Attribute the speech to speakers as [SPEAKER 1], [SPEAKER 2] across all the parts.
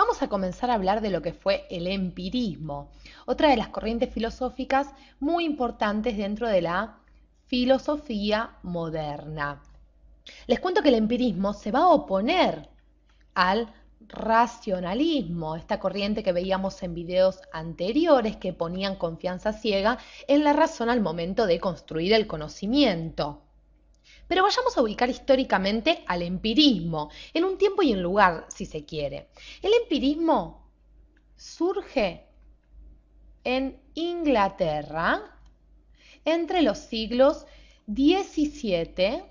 [SPEAKER 1] vamos a comenzar a hablar de lo que fue el empirismo, otra de las corrientes filosóficas muy importantes dentro de la filosofía moderna. Les cuento que el empirismo se va a oponer al racionalismo, esta corriente que veíamos en videos anteriores que ponían confianza ciega en la razón al momento de construir el conocimiento. Pero vayamos a ubicar históricamente al empirismo, en un tiempo y en lugar, si se quiere. El empirismo surge en Inglaterra entre los siglos XVII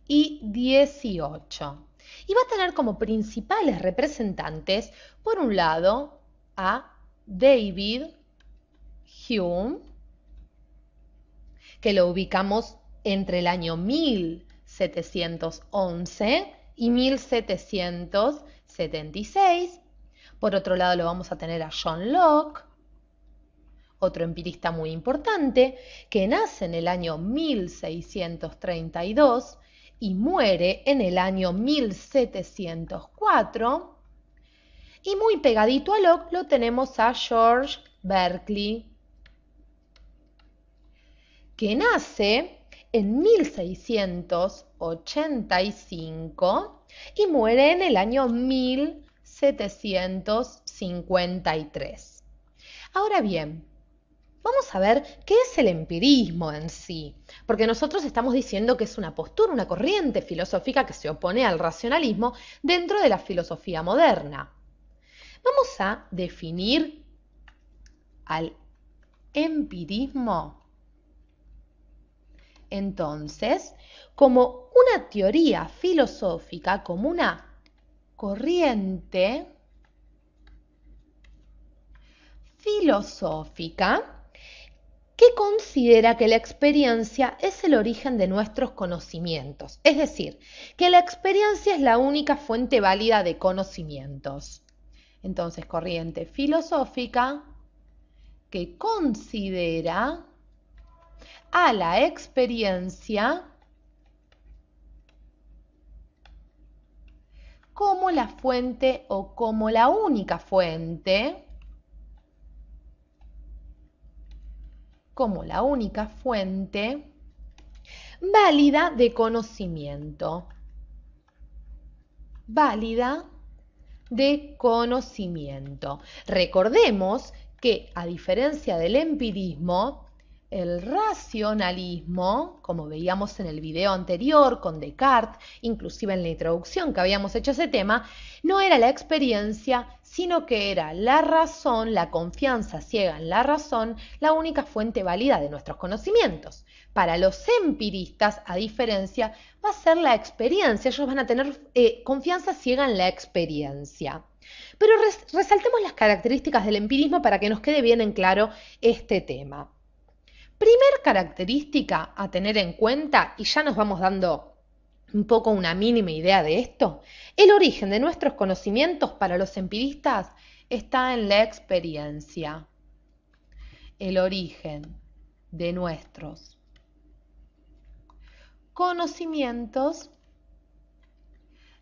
[SPEAKER 1] y XVIII. Y va a tener como principales representantes, por un lado, a David Hume, que lo ubicamos entre el año 1711 y 1776. Por otro lado lo vamos a tener a John Locke, otro empirista muy importante, que nace en el año 1632 y muere en el año 1704. Y muy pegadito a Locke lo tenemos a George Berkeley, que nace en 1685 y muere en el año 1753. Ahora bien, vamos a ver qué es el empirismo en sí, porque nosotros estamos diciendo que es una postura, una corriente filosófica que se opone al racionalismo dentro de la filosofía moderna. Vamos a definir al empirismo entonces como una teoría filosófica, como una corriente filosófica que considera que la experiencia es el origen de nuestros conocimientos, es decir, que la experiencia es la única fuente válida de conocimientos. Entonces, corriente filosófica que considera a la experiencia como la fuente o como la única fuente, válida de conocimiento. Recordemos que, a diferencia del empirismo, el racionalismo, como veíamos en el video anterior con Descartes, inclusive en la introducción que habíamos hecho a ese tema, no era la experiencia, sino que era la razón, la confianza ciega en la razón, la única fuente válida de nuestros conocimientos. Para los empiristas, a diferencia, va a ser la experiencia, ellos van a tener confianza ciega en la experiencia. Pero resaltemos las características del empirismo para que nos quede bien en claro este tema. Primer característica a tener en cuenta, y ya nos vamos dando un poco una mínima idea de esto, el origen de nuestros conocimientos para los empiristas está en la experiencia. El origen de nuestros conocimientos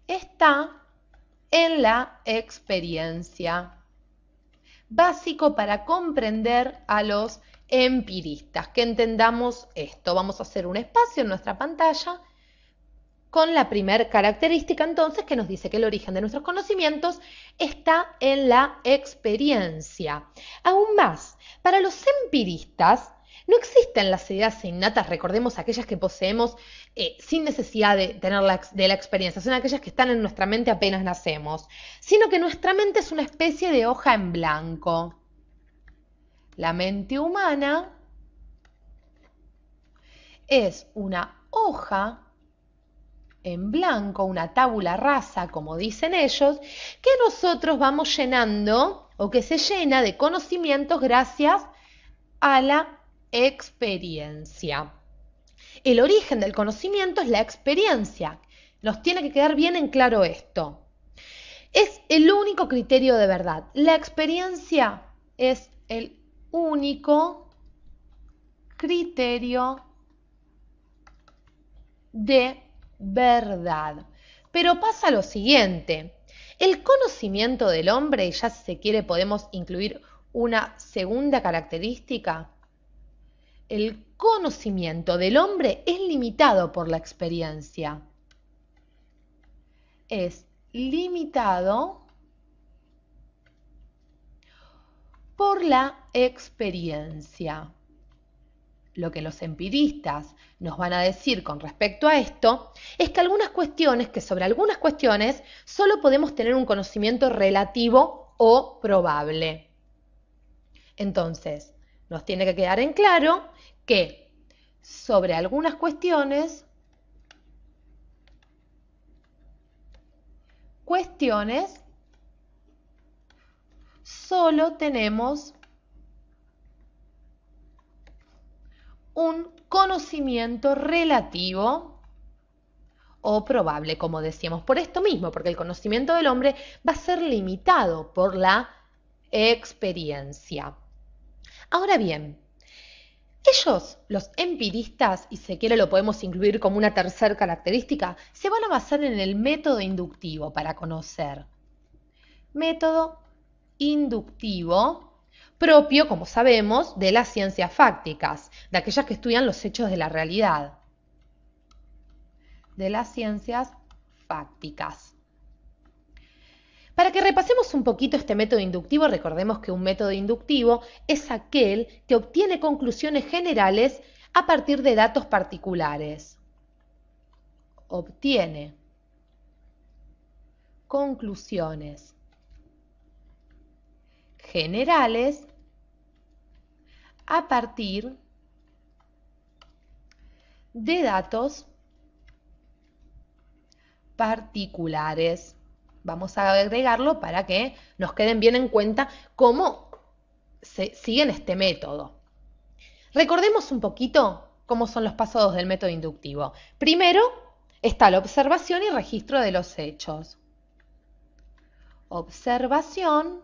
[SPEAKER 1] está en la experiencia. Básico para comprender a los empiristas, que entendamos esto. Vamos a hacer un espacio en nuestra pantalla con la primera característica entonces que nos dice que el origen de nuestros conocimientos está en la experiencia. Aún más, para los empiristas no existen las ideas innatas, recordemos aquellas que poseemos sin necesidad de tener de la experiencia, son aquellas que están en nuestra mente apenas nacemos, sino que nuestra mente es una especie de hoja en blanco. La mente humana es una hoja en blanco, una tabula rasa, como dicen ellos, que nosotros vamos llenando o que se llena de conocimientos gracias a la experiencia. El origen del conocimiento es la experiencia. Nos tiene que quedar bien en claro esto. Es el único criterio de verdad. La experiencia es el único criterio de verdad. Pero pasa lo siguiente. El conocimiento del hombre, ya si se quiere podemos incluir una segunda característica. El conocimiento del hombre es limitado por la experiencia. Es limitado por la experiencia. Lo que los empiristas nos van a decir con respecto a esto es que sobre algunas cuestiones solo podemos tener un conocimiento relativo o probable. Entonces, nos tiene que quedar en claro que sobre algunas cuestiones solo tenemos un conocimiento relativo o probable, como decíamos, por esto mismo, porque el conocimiento del hombre va a ser limitado por la experiencia. Ahora bien, ellos, los empiristas, y si se quiere lo podemos incluir como una tercera característica, se van a basar en el método inductivo para conocer. Método inductivo propio, como sabemos, de las ciencias fácticas, de aquellas que estudian los hechos de la realidad. De las ciencias fácticas. Para que repasemos un poquito este método inductivo, recordemos que un método inductivo es aquel que obtiene conclusiones generales a partir de datos particulares. Obtiene conclusiones generales a partir de datos particulares. Vamos a agregarlo para que nos queden bien en cuenta cómo se siguen este método. Recordemos un poquito cómo son los pasos del método inductivo. Primero está la observación y registro de los hechos. Observación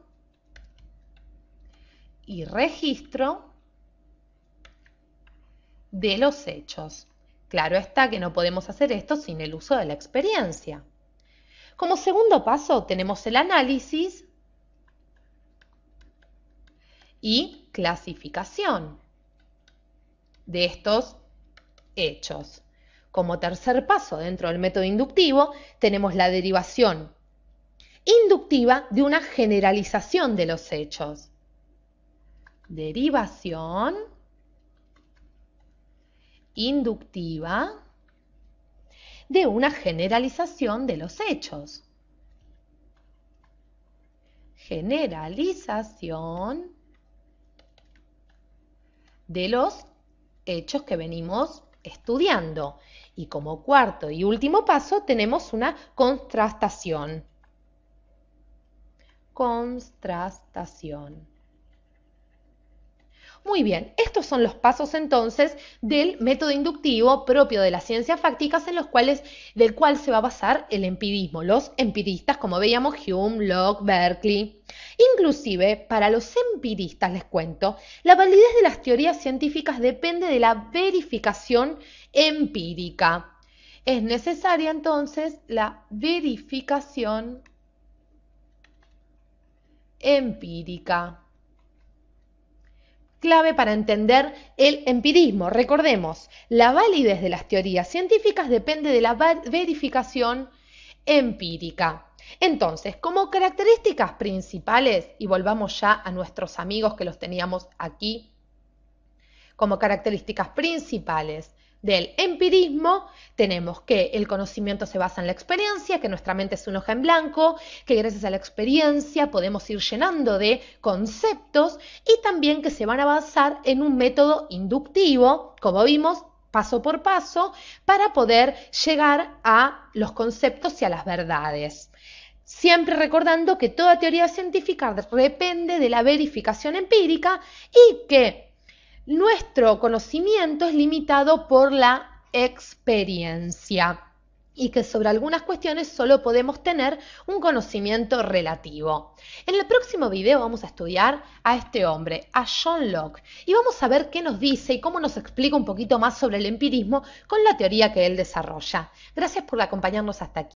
[SPEAKER 1] y registro de los hechos. Claro está que no podemos hacer esto sin el uso de la experiencia. Como segundo paso tenemos el análisis y clasificación de estos hechos. Como tercer paso dentro del método inductivo tenemos la derivación inductiva de una generalización de los hechos. Derivación inductiva de una generalización de los hechos. Generalización de los hechos que venimos estudiando. Y como cuarto y último paso tenemos una contrastación. Contrastación. Muy bien, estos son los pasos entonces del método inductivo propio de las ciencias fácticas del cual se va a basar el empirismo, los empiristas como veíamos Hume, Locke, Berkeley. Inclusive, para los empiristas les cuento, la validez de las teorías científicas depende de la verificación empírica. Es necesaria entonces la verificación empírica. Clave para entender el empirismo. Recordemos, la validez de las teorías científicas depende de la verificación empírica. Entonces, como características principales, y volvamos ya a nuestros amigos que los teníamos aquí, como características principales del empirismo, tenemos que el conocimiento se basa en la experiencia, que nuestra mente es una hoja en blanco, que gracias a la experiencia podemos ir llenando de conceptos y también que se van a basar en un método inductivo, como vimos, paso por paso, para poder llegar a los conceptos y a las verdades. Siempre recordando que toda teoría científica depende de la verificación empírica y que nuestro conocimiento es limitado por la experiencia y que sobre algunas cuestiones solo podemos tener un conocimiento relativo. En el próximo video vamos a estudiar a este hombre, a John Locke, y vamos a ver qué nos dice y cómo nos explica un poquito más sobre el empirismo con la teoría que él desarrolla. Gracias por acompañarnos hasta aquí.